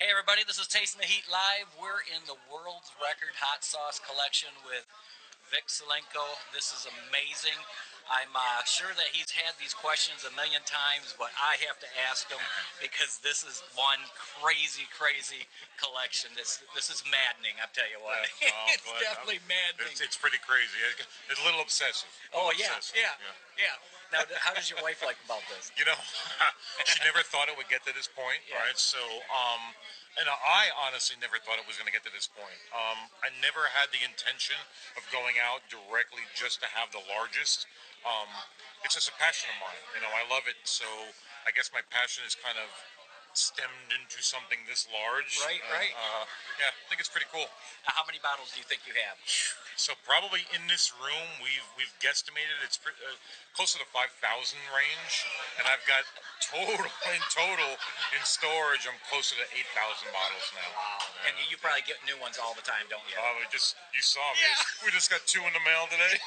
Hey everybody, this is Tasting the Heat Live. We're in the world's record hot sauce collection with Vic Clinco. This is amazing. I'm sure that he's had these questions a million times, but I have to ask him because this is one crazy collection. This is maddening, I'll tell you what. Yeah, It's definitely maddening. It's pretty crazy. It's a little obsessive. Yeah. Now, how does your wife like about this? You know, she never thought it would get to this point, Yeah. right? So, and I honestly never thought it was going to get to this point. I never had the intention of going out directly just to have the largest. It's just a passion of mine. You know, I love it. So I guess my passion is kind of stemmed into something this large. Right. Yeah, I think it's pretty cool. Now, how many bottles do you think you have? So probably in this room, we've guesstimated it's close to the 5,000 range, and I've got total in storage. I'm closer to 8,000 bottles now. Wow. And you probably get new ones all the time, don't you? You saw me. Yeah. We just got 2 in the mail today.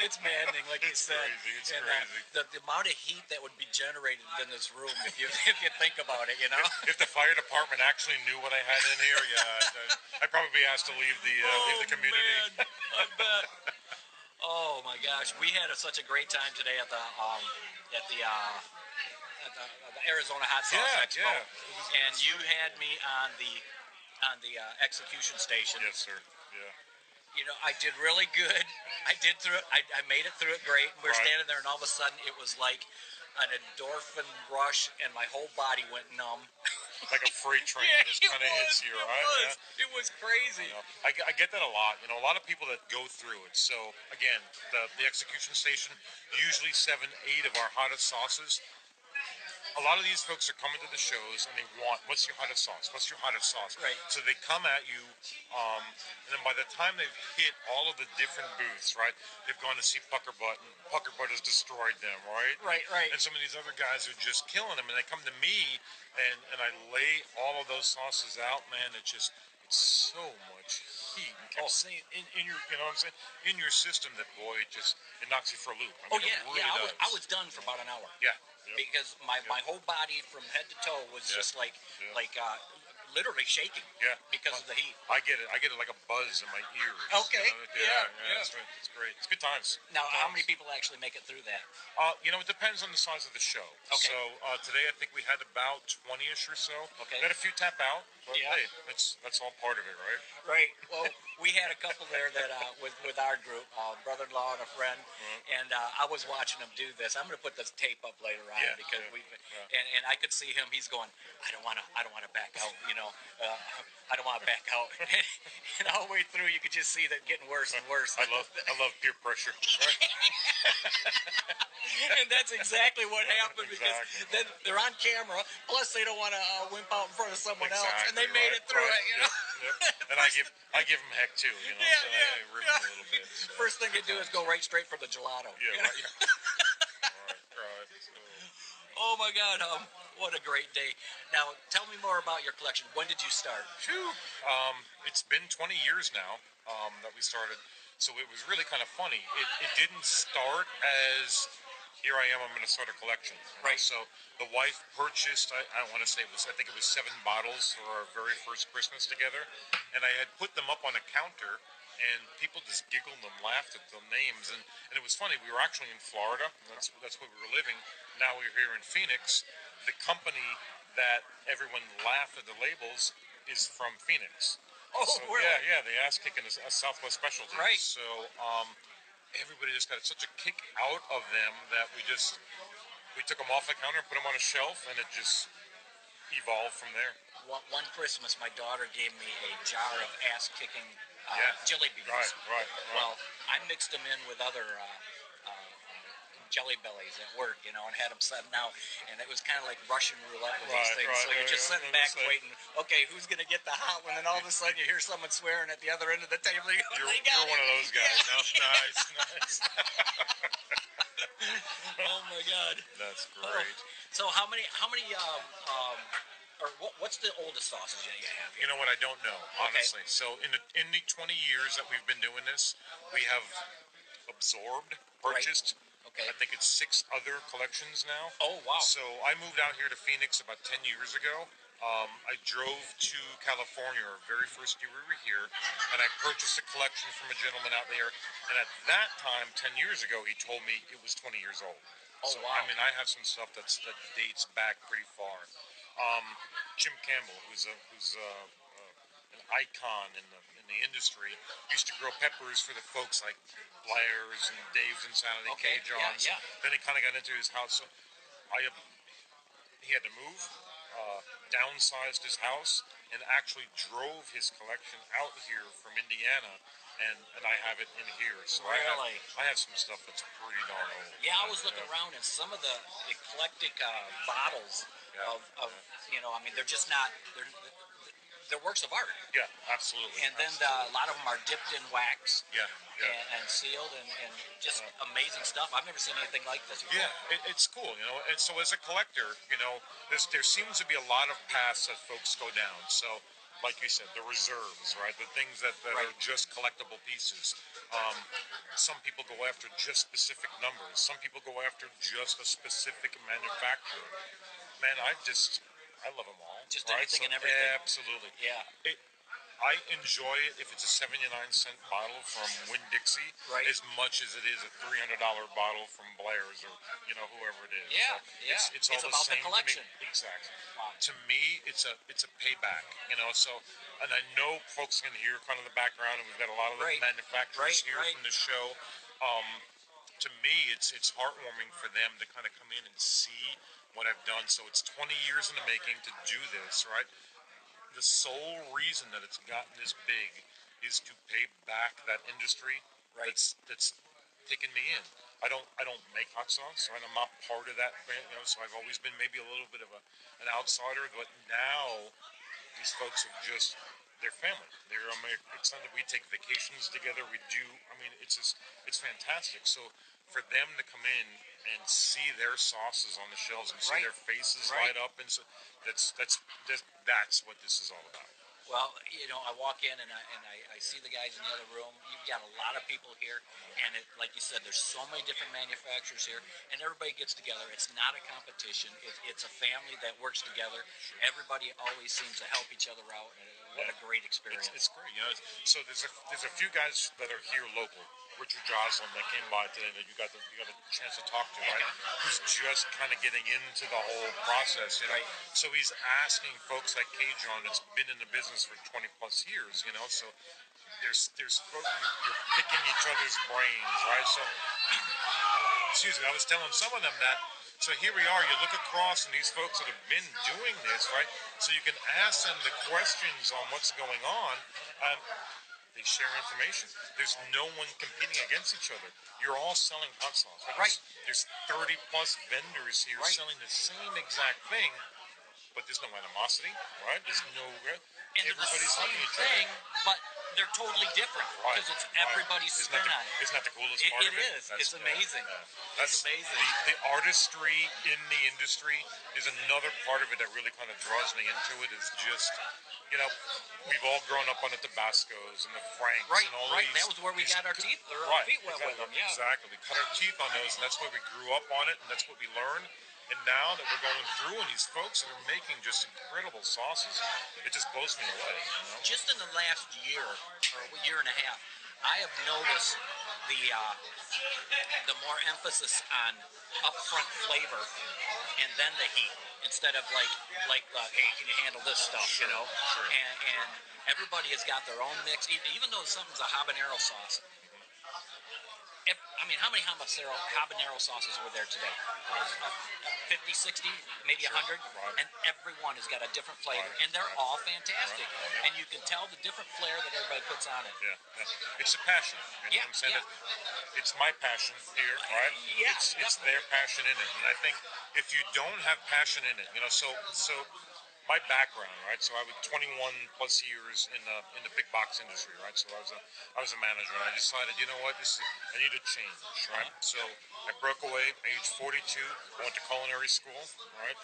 It's maddening, like you said. It's and, crazy. The amount of heat that would be generated in this room if you think about it, you know. If the fire department actually knew what I had in here, I'd probably be asked to leave the community. Man, I bet. Oh my gosh, we had such a great time today at the Arizona Hot Sauce Expo, and you had me on the execution station. Yes, sir. Yeah. You know, I did really good. I did through it. I made it through it great. We were standing there, and all of a sudden, it was like an endorphin rush, and my whole body went numb. Like a freight train, just kind of hits you, right? It was crazy. You know, I get that a lot. You know, a lot of people that go through it. So again, the execution station, usually 7, 8 of our hottest sauces. A lot of these folks are coming to the shows and they want, what's your hottest sauce? What's your hottest sauce? Right. So they come at you, and then by the time they've hit all of the different booths, right, they've gone to see Pucker Butt, and Pucker Butt has destroyed them, right? Right. And some of these other guys are just killing them, and they come to me, and I lay all of those sauces out, man. It's so much heat. And in your, you know what I'm saying, in your system that, boy, it knocks you for a loop. I mean, really I was done for about an hour. Yeah. Because my whole body from head to toe was just like literally shaking. Yeah. Because of the heat. I get it like a buzz in my ears. Okay. You know? Yeah. It's great. It's good times. Now, how many people actually make it through that? You know, it depends on the size of the show. Okay. So today I think we had about 20-ish or so. Okay. We had a few tap out. But Yeah. hey, that's all part of it, right? Right. Well, we had a couple there that with our group, brother-in-law and a friend, and I was watching them do this. I'm going to put this tape up later on because and I could see him. He's going, I don't want to back out. You know, I don't want to back out. And all the way through, you could just see that getting worse and worse. I love peer pressure. Right? And that's exactly what happened because then they're on camera. Plus, they don't want to wimp out in front of someone else, and they made it through it. You know. Yep. And I give them heck too. You know, so I rip them a little bit. So. First thing they do is go right straight for the gelato. Yeah. You know? Right. So. Oh my God, what a great day. Now, tell me more about your collection. When did you start? It's been 20 years now that we started, so it was really kind of funny. It didn't start as, here I am going to start a collection. Right. So the wife purchased, I want to say I think it was 7 bottles for our very first Christmas together, and I had put them up on a counter, and people just giggled and laughed at the names, and it was funny. We were actually in Florida. That's where we were living. Now we're here in Phoenix. The company that everyone laughed at the labels is from Phoenix. Oh, so, really? Yeah. They ass kicking a Southwest specialty. Right. So everybody just got such a kick out of them that we took them off the counter and put them on a shelf, and it just evolved from there. One Christmas, my daughter gave me a jar of ass-kicking jelly beans. Right. Well, I mixed them in with other jelly bellies at work, you know, and had them sitting out, and it was kind of like Russian roulette with these things. So you're just sitting back waiting, okay, who's going to get the hot one? And all of a sudden you hear someone swearing at the other end of the table. You're one of those guys. No? Nice. Oh my God. That's great. So how many or what's the oldest sausage that you have here? You know what? I don't know, honestly. Okay. So in the 20 years that we've been doing this, we have purchased. Okay. I think it's 6 other collections now. Oh, wow. So I moved out here to Phoenix about 10 years ago, I drove to California our very first year we were here, and I purchased a collection from a gentleman out there. And at that time, 10 years ago, he told me it was 20 years old. Oh, So wow. I mean, I have some stuff that dates back pretty far. Um, Jim Campbell, an icon in the industry, used to grow peppers for the folks like Blair's and Dave's Insanity, Okay, K. John's. yeah. Then he kind of got into his house. So I he had to move, downsized his house, and actually drove his collection out here from Indiana, and I have it in here. So Really? I have some stuff that's pretty darn old. Yeah, I was looking around, and some of the eclectic bottles Yeah. of I mean, they're just not they're works of art. Yeah, absolutely. And then a lot of them are dipped in wax Yeah, and sealed, and just amazing stuff. I've never seen anything like this before. Yeah, it's cool, And so as a collector, there seems to be a lot of paths that folks go down. So, like you said, the reserves, right? The things that Right. are just collectible pieces. Some people go after just specific numbers. Some people go after just a specific manufacturer. Man, I love them all. Just right? anything and everything. Absolutely. Yeah. I enjoy it if it's a 79-cent bottle from Winn-Dixie Right. as much as it is a $300 bottle from Blair's or whoever it is. Yeah, So yeah. It's all It's the about the same collection. to me. Exactly. Wow. To me, it's a payback. So, and I know folks can hear kind of the background, and we've got a lot of the Right. manufacturers Right, here right. from the show. To me, it's heartwarming for them to kind of come in and see what I've done. So it's 20 years in the making to do this, right? The sole reason that it's gotten this big is to pay back that industry Right. that's taken me in. I don't make hot sauce, right? I'm not part of that, so I've always been maybe a little bit of an outsider, but now these folks are just they're family. They're extended. We take vacations together. We do. I mean, it's fantastic. So for them to come in and see their sauces on the shelves and see Right. their faces Right. light up, and so that's what this is all about. Well, I walk in and I see the guys in the other room. You've got a lot of people here, and like you said, there's so many different manufacturers here, and everybody gets together. It's not a competition. It's a family that works together. Everybody always seems to help each other out, and what a great experience. It's great, So there's a few guys that are here local. Richard Joslin that came by today that you got the chance to talk to, right? Who's just kind of getting into the whole process, Right. So he's asking folks like K. John that's been in the business for 20 plus years, So there's folks, you're picking each other's brains, right? So excuse me, I was telling some of them that. So here we are. You look across, and these folks that have been doing this, right? So you can ask them the questions on what's going on. They share information. There's no one competing against each other. You're all selling hot sauce. Right. There's 30 plus vendors here Right. selling the same exact thing, but there's no animosity, right? There's no. And they're the Everybody's same helping each thing, other. but they're totally different Right, because it's right. everybody's spin on it. Isn't that the coolest It- part it of it? is. It's amazing. That's It's amazing. The artistry in the industry is another part of it that really kind of draws me into it. Is just, we've all grown up on the Tabascos and the Franks Right, and all right. these. That was where we got our teeth or our Right, feet wet with them. Yeah. exactly. We cut our teeth on those, and that's why we grew up on it, and that's what we learned. And now that we're going through, and these folks that are making just incredible sauces, it just blows me away. Just in the last year or a year and a half, I have noticed the more emphasis on upfront flavor and then the heat instead of hey, can you handle this stuff, Sure. And everybody has got their own mix, even though something's a habanero sauce. How many habanero sauces were there today? 50, 60, maybe 100? Right. And everyone has got a different flavor, and they're all fantastic. And you can tell the different flair that everybody puts on it. Yeah. It's a passion. You know what I'm saying? Yeah. It's my passion here, right? Yeah, It's their passion in it. And I think if you don't have passion in it, so my background, right? So I was 21 plus years in the big box industry, right? So I was a manager, and I decided, you know what, I need to change, right? So I broke away, age 42. I went to culinary school, right?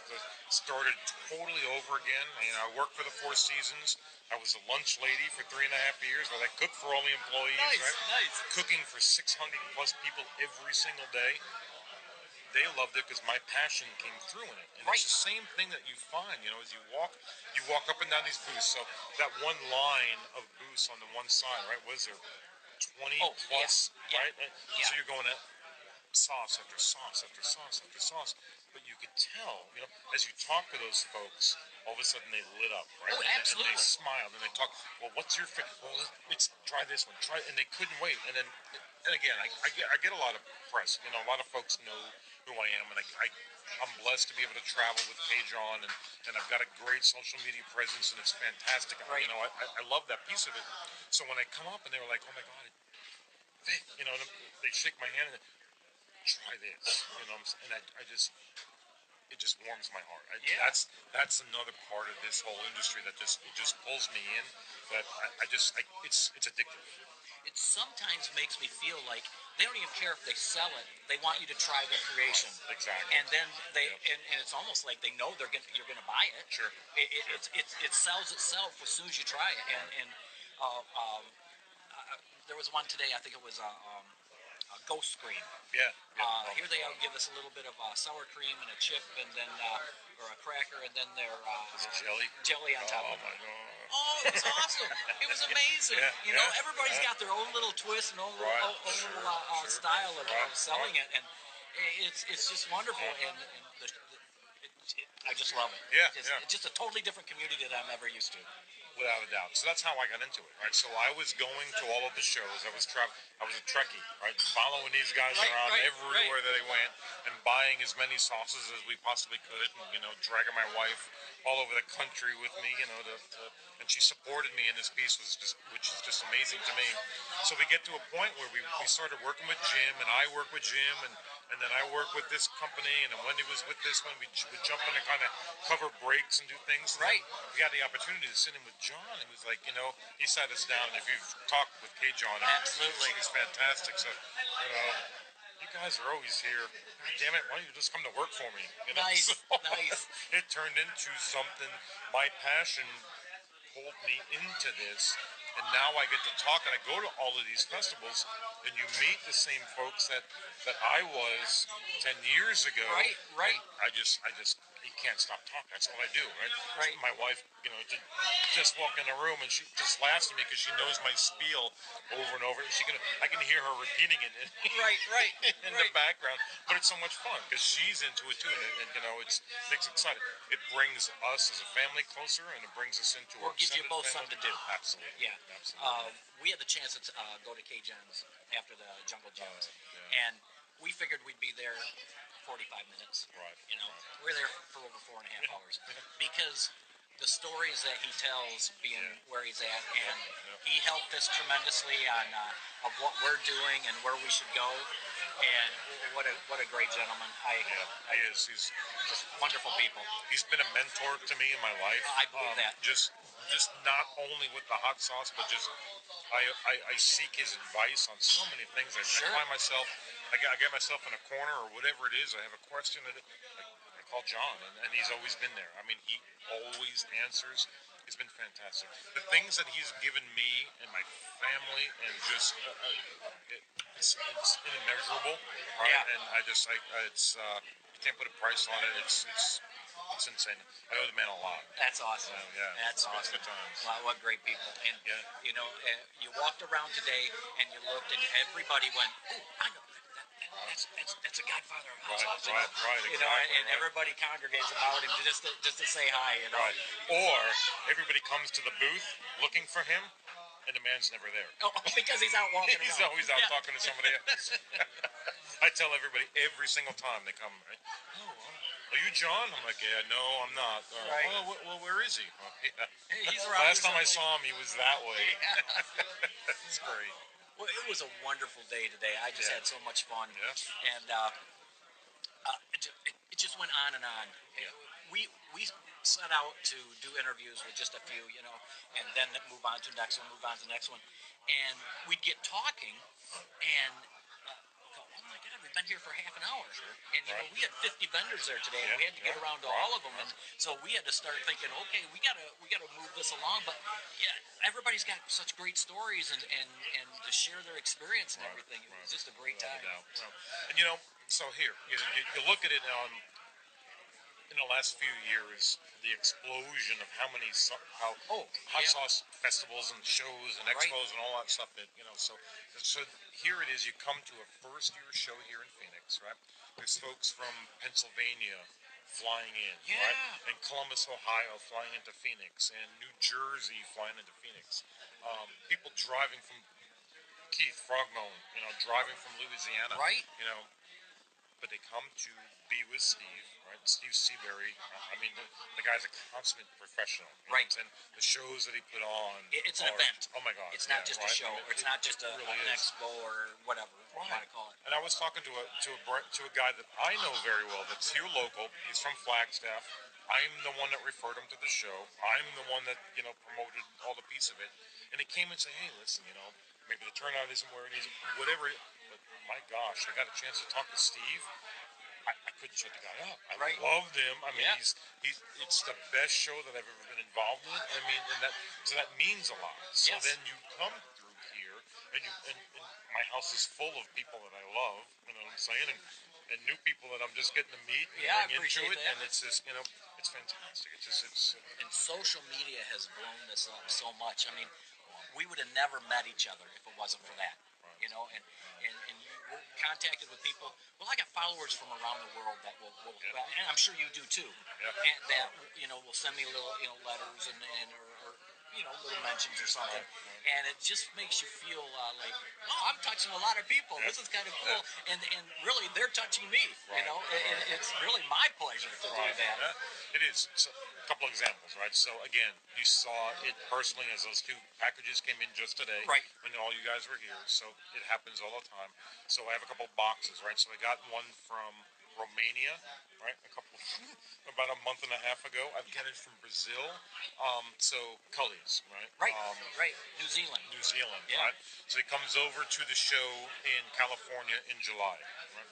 Started totally over again. I worked for the Four Seasons. I was a lunch lady for 3.5 years. Where I cooked for all the employees, right? Nice. Cooking for 600 plus people every single day. they loved it because my passion came through in it. And Right. it's the same thing that you find, as you walk up and down these booths. So that one line of booths on the one side, right? Was there 20 Oh, plus, yeah, right? yeah. So you're going at sauce after sauce after sauce after sauce. But you could tell, as you talk to those folks, all of a sudden they lit up, right? Oh, And they absolutely. smiled and they talk. Well, what's your favorite? Well, let's try this one. Try, and they couldn't wait. And again, I get a lot of press. A lot of folks know who I am, and I'm blessed to be able to travel with K-John, and I've got a great social media presence, and it's fantastic. Right. I love that piece of it. So when I come up and they were like, oh my God, Vic, and they shake my hand and try this, and I just, it just warms my heart. Yeah. That's another part of this whole industry that just pulls me in. That it's addictive. It sometimes makes me feel like they don't even care if they sell it. They want you to try their creation. Exactly. And then Yep. and it's almost like they know you're gonna buy it. Sure. It sells itself as soon as you try it. And uh, um, there was one today. I think it was a ghost scream. Yeah. Here they give us a little bit of sour cream and a chip, and then or a cracker, and then their jelly on top Oh of it. my God. Oh, it was awesome! It was amazing. Yeah, Everybody's yeah. got their own little twist and own little, Right, own sure, little sure. style of Right, selling right. it, and it's just wonderful. And I just love it. Yeah, It's yeah. just a totally different community that I'm ever used to. Without a doubt. So that's how I got into it, right? So I was going to all of the shows. I was a Trekkie, right? Following these guys Right, around right, everywhere that they went, and buying as many sauces as we possibly could, and dragging my wife all over the country with me, and she supported me in this piece, which is just amazing to me. So we get to a point where we started working with Jim, and I work with Jim, and then I work with this company, and then Wendy was with this one. We would jump in and kind of cover breaks and do things. And Right. we got the opportunity to sit in with John, and he was like, he sat us down. If you've talked with K. John, Absolutely. he's fantastic. So, you guys are always here. God damn it, why don't you just come to work for me? Nice, So nice. It turned into something. My passion pulled me into this, and now I get to talk, and I go to all of these festivals, and you meet the same folks that I was 10 years ago. Right, right. And I just you can't stop talking. That's all I do, right? Right. My wife, just walk in the room and she just laughs at me because she knows my spiel over and over. I can hear her repeating it Right, right. in the background, but it's so much fun because she's into it too, and it makes it exciting. It brings us as a family closer, and it brings us into our Gives you extended both family. something to do. Absolutely. Yeah. Absolutely. We had the chance to go to K-John's after the Jungle Gyms, yeah. and we figured we'd be there 45 minutes. Right. We're there for over 4.5 hours because the stories that he tells, being where he's at, and he helped us tremendously on of what we're doing and where we should go. And what a great gentleman! He is. He's Just wonderful people. He's been a mentor to me in my life. I believe that. Just not only with the hot sauce, but just I seek his advice on so many things. I find myself, I get myself in a corner or whatever it is. I have a question that I call John, and he's always been there. I mean, he always answers. He's been fantastic. The things that he's given me and my family, and just it's immeasurable, right? Yeah. And you can't put a price on it. It's insane. I owe the man a lot. That's awesome. Yeah, That's it's awesome. good times. Wow, what great people. And you walked around today and you looked, and everybody went, "Oh, I know that's a Godfather of hot sauce." Right. And Exactly. everybody congregates about him just to say hi. Right. Or everybody comes to the booth looking for him, and the man's never there. Oh, because he's out walking around. He's always out talking to somebody else. I tell everybody every single time they come, right? Are you John? I'm like, yeah, no, I'm not. Right. Well, where is he? He's around. Last time I saw him, he was that way. It's great. Well, it was a wonderful day today. I just had so much fun. Yeah. And it just went on and on. Yeah. We set out to do interviews with just a few, and then move on to the next one, and we'd get talking, and go, oh my God, we've been here for half an hour. And you know, Right. we had 50 vendors there today, and Yeah, we had to get yeah, around to right, all of them. And so we had to start thinking, okay, we gotta move this along. But yeah, everybody's got such great stories and to share their experience and everything. It was just a great Without a time. doubt. Well, and you know, so here you look at it in the last few years, the explosion of how many how Oh, hot yeah. sauce festivals and shows and Right. expos and all that stuff. That so here it is. You come to a first year show here in Phoenix, right? There's folks from Pennsylvania flying in, Yeah. right? And Columbus, Ohio, flying into Phoenix, and New Jersey flying into Phoenix. People driving from Keith Frogmone, driving from Louisiana, Right. But they come to be with Steve, right? Steve Seabury. I mean, the guy's a consummate professional. Right. And the shows that he put on. It's an event. Oh my God. It's not just a right? show. I mean, It's not just it really an is. expo or whatever you want to call it. And I was talking to a guy that I know very well that's here local. He's from Flagstaff. I'm the one that referred him to the show. I'm the one that promoted all the piece of it. And he came and said, "Hey, listen, maybe the turnout isn't where it is, whatever." But my gosh, I got a chance to talk to Steve. I couldn't shut the guy up. I Right. loved him. I mean, Yeah. it's the best show that I've ever been involved in. I mean, so that means a lot. So Yes. then you come through here, and my house is full of people that I love. You know what I'm saying? And new people that I'm just getting to meet and Yeah, I bring into appreciate it, that. and it's just it's fantastic. It's And social media has blown this up so much. I mean, we would have never met each other if it wasn't for that. You know, and we're contacted with people. Well, I got followers from around the world that will and I'm sure you do too. Yeah. And that will send me little letters and or little mentions or something, and it just makes you feel like, oh, I'm touching a lot of people. This is kind of cool, and really they're touching me. It's really my pleasure to do that. Yeah, it is. So, a couple of examples, right? So again, you saw it personally as those two packages came in just today, Right. when all you guys were here. So it happens all the time. So I have a couple of boxes, right? So I got one from Romania, right? About a month and a half ago. I've got it from Brazil. So Cullies, right? Right, right. New Zealand. New Zealand, Yeah. right? So he comes over to the show in California in July. Right?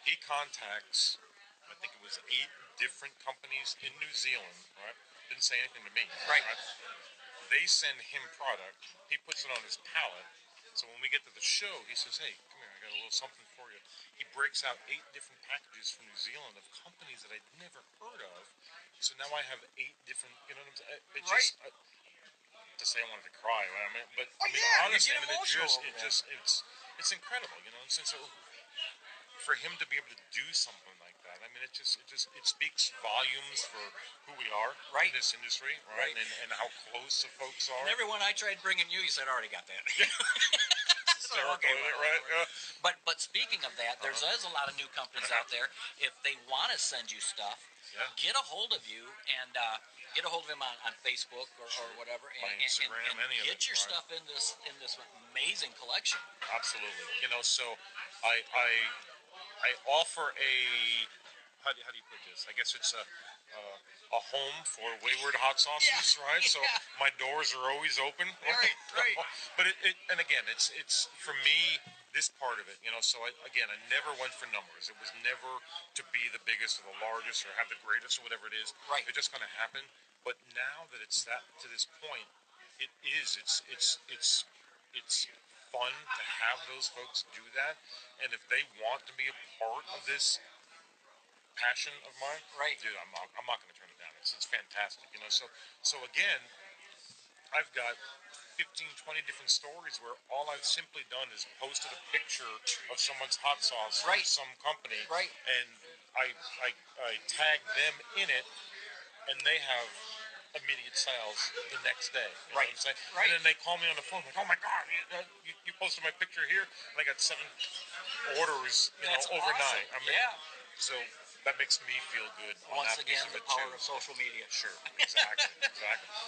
He contacts, I think it was 8 different companies in New Zealand, right? Didn't say anything to me. Right. They send him product. He puts it on his pallet. So when we get to the show, he says, "Hey, come here, I got a little something for you." He breaks out 8 different packages from New Zealand of companies that I'd never heard of. So now I have 8 different, you know what I'm saying? It Right. just, to say I wanted to cry, I mean, but Oh, I mean, yeah, you honestly, get I mean, emotional over it's incredible, you know what I'm saying? So for him to be able to do something like that, I mean, it speaks volumes for who we are Right. in this industry, Right. right? And how close the folks are. And everyone I tried bringing you said, I already got that. So, Hysterical, okay, well, right? Yeah. But speaking of that, there's a lot of new companies out there. If they want to send you stuff, Yeah. get a hold of you and get a hold of him on Facebook or whatever, My and Instagram, any of get it, your right. stuff in this amazing collection. Absolutely. So I offer how do you put this? I guess it's a home for wayward hot sauces, Yeah, right? So yeah. my doors are always open. Right. But and again, it's for me this part of it, So I never went for numbers. It was never to be the biggest or the largest or have the greatest or whatever it is. Right. It's just going to happen. But now that it's that to this point, it is. It's fun to have those folks do that, and if they want to be a part of this passion of mine, Right. dude, I'm not going to turn it down. It's fantastic, So again, I've got 15, 20 different stories where all I've simply done is posted a picture of someone's hot sauce from Right. some company, Right. and I tag them in it, and they have immediate sales the next day. You know Right. what I'm saying? Right. And then they call me on the phone like, "Oh my God, you posted my picture here," and I got 7 orders, That's overnight. awesome. I mean, Yeah. so that makes me feel good. On Once that piece again, of the it power too. of social media. Sure, exactly.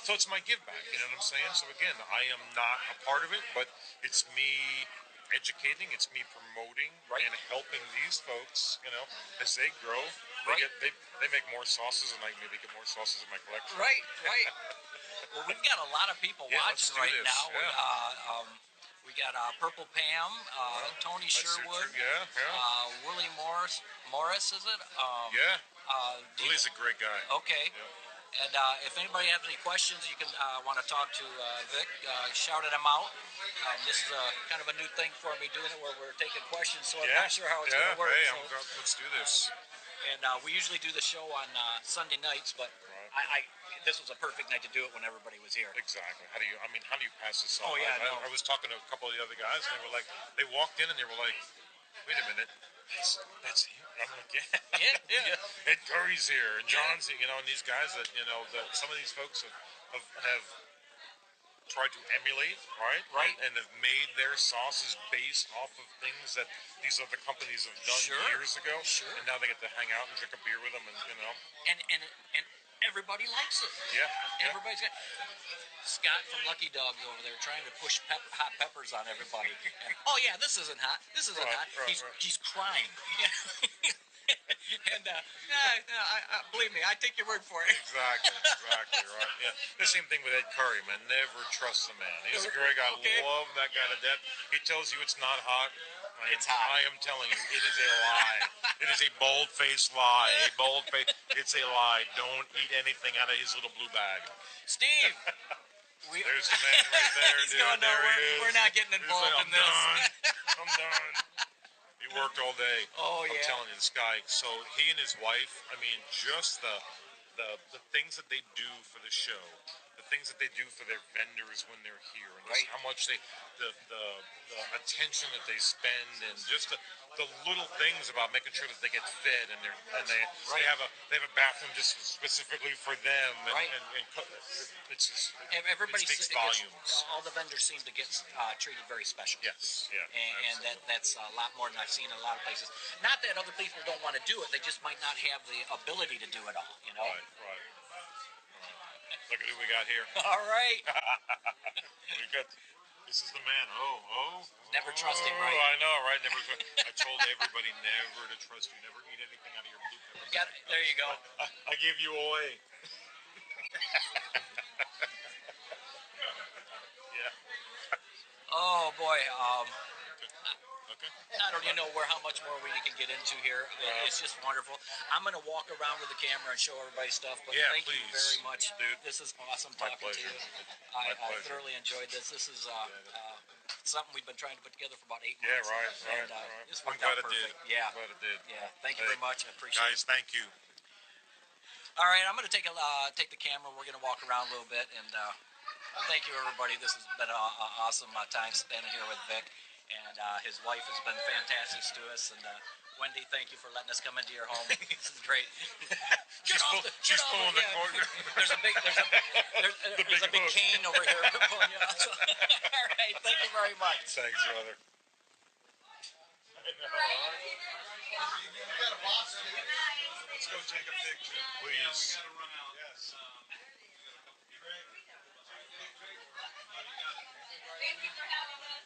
So it's my give back, you know what I'm saying? So again, I am not a part of it, but it's me educating, it's me promoting, Right. and helping these folks, as they grow. Right. They make more sauces, and I maybe get more sauces in my collection. Right. Well, we've got a lot of people Yeah, let's watching do right this. now. Yeah. We got Purple Pam, Tony Sherwood, Willie Morris, is it? Yeah. Willie's a great guy. Okay. Yeah. And if anybody has any questions, you can want to talk to Vic. Shout at him out. This is kind of a new thing for me doing it where we're taking questions, so I'm not sure how it's going to work. Hey, so, let's do this. And we usually do the show on Sunday nights, but this was a perfect night to do it when everybody was here. Exactly. How do you pass this off? Oh yeah. I was talking to a couple of the other guys, and they were like, they walked in and they were like, wait a minute. That's him. I'm like, yeah. Ed Curry's here, and John's here, and these guys that, that some of these folks have tried to emulate, right? And have made their sauces based off of things that these other companies have done years ago. Sure. And now they get to hang out and drink a beer with them, and And everybody likes it. Yeah. Everybody's got Scott from Lucky Dogs over there trying to push hot peppers on everybody. And, oh yeah, this isn't hot. This isn't hot. He's crying. And believe me, I take your word for it. Exactly right. Yeah, the same thing with Ed Curry, man. Never trust the man. He's a great guy. Okay. Love that guy to death. He tells you it's not hot. It's hot. I am telling you, it is a lie. It is a bold-faced lie. It's a lie. Don't eat anything out of his little blue bag. Steve. There's the man right there, He's dude. going, no, we're not getting involved in this. I'm done. He worked all day. Oh, yeah. I'm telling you, this guy. So he and his wife, just the things that they do for the show, the things that they do for their vendors when they're here, and just how much the attention that they spend, and just the little things about making sure that they get fed, and they have a bathroom just specifically for them, and it's just everybody it speaks volumes. All the vendors seem to get treated very special. Yes, yeah, and that's a lot more than I've seen in a lot of places. Not that other people don't want to do it; they just might not have the ability to do it all. Right. Look at who we got here. All right. This is the man. Never trust him, right? I know, right? Never. I told everybody never to trust you. Never eat anything out of your blue pepper. There you go. I give you away. Yeah. Oh boy. Okay. I don't even know how much more we can get into here. It's just wonderful. I'm going to walk around with the camera and show everybody stuff, but thank you very much. Dude. This is awesome talking to you. I thoroughly enjoyed this. This is something we've been trying to put together for about 8 months. Yeah, right. And it's worked out perfect. Yeah. I'm glad it did. Yeah, thank you very much. I appreciate it. Guys, thank you. All right, I'm going to take the camera. We're going to walk around a little bit, and thank you, everybody. This has been an awesome time spending here with Vic. And his wife has been fantastic to us. And Wendy, thank you for letting us come into your home. This is great. She's pulling the cord. There's a big cane over here pulling you out. All right, thank you very much. Thanks, brother. Let's go take a picture, please. Yes. Thank you for having us.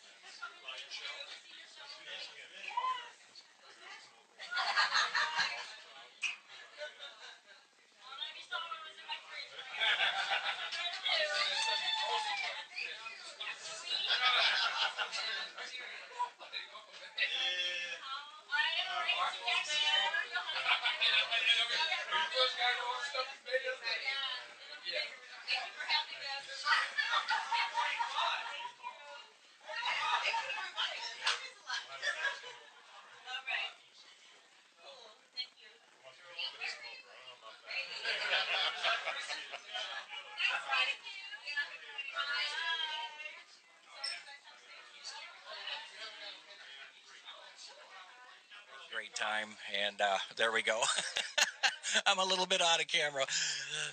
Great time, and there we go. I'm a little bit out of camera.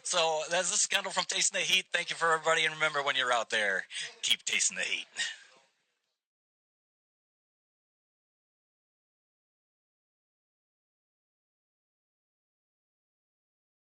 So this is Kendall from Tasting the Heat. Thank you for everybody, and remember, when you're out there, keep tasting the heat.